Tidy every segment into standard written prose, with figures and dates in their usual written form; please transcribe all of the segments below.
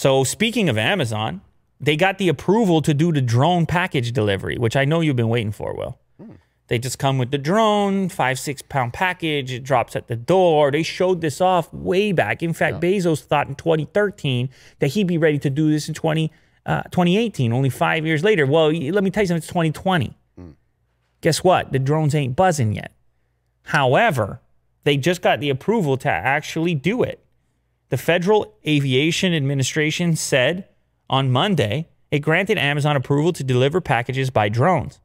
So speaking of Amazon, they got the approval to do the drone package delivery, which I know you've been waiting for, Will. They just come with the drone, 5-6 pound package. It drops at the door. They showed this off way back. In fact, Bezos thought in 2013 that he'd be ready to do this in 2018, only 5 years later. Well, let me tell you something, it's 2020. Guess what? The drones ain't buzzing yet. However, they just got the approval to actually do it. The Federal Aviation Administration said on Monday it granted Amazon approval to deliver packages by drones.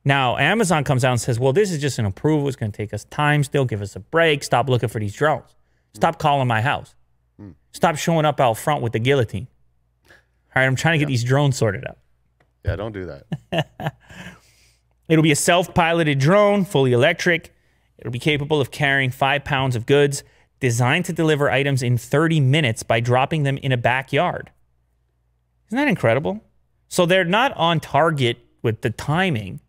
Now, Amazon comes out and says, well, this is just an approval. It's going to take us time still. Give us a break. Stop looking for these drones. Stop calling my house. Stop showing up out front with the guillotine. All right, I'm trying to get these drones sorted out. Yeah, don't do that. It'll be a self-piloted drone, fully electric. It'll be capable of carrying 5 pounds of goods, designed to deliver items in 30 minutes by dropping them in a backyard. Isn't that incredible? So they're not on target with the timing,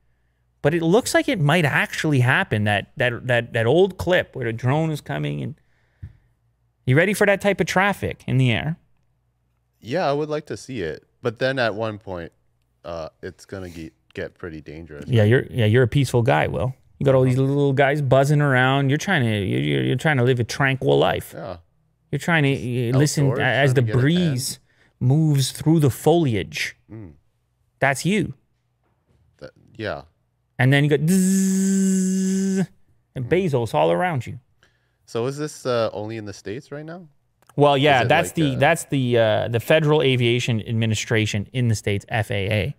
but it looks like it might actually happen, that old clip where the drone is coming. And you ready for that type of traffic in the air? Yeah, I would like to see it. But then at one point, it's going to get pretty dangerous. Yeah, you're a peaceful guy, Will. You got all these little guys buzzing around. You're trying to live a tranquil life. Yeah. You're trying to listen as the breeze moves through the foliage. That's you. Yeah. And then you got zzz, and Bezos all around you. So is this only in the States right now? Well, yeah, that's the Federal Aviation Administration in the States, FAA.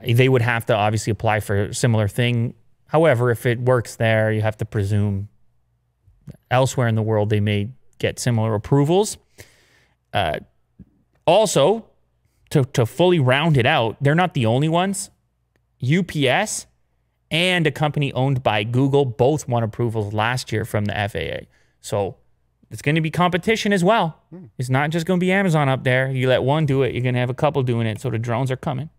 They would have to obviously apply for a similar thing. However, if it works there, you have to presume elsewhere in the world they may get similar approvals. Also, to fully round it out, they're not the only ones. UPS and a company owned by Google both won approvals last year from the FAA. So it's going to be competition as well. It's not just going to be Amazon up there. You let one do it, you're going to have a couple doing it. So the drones are coming.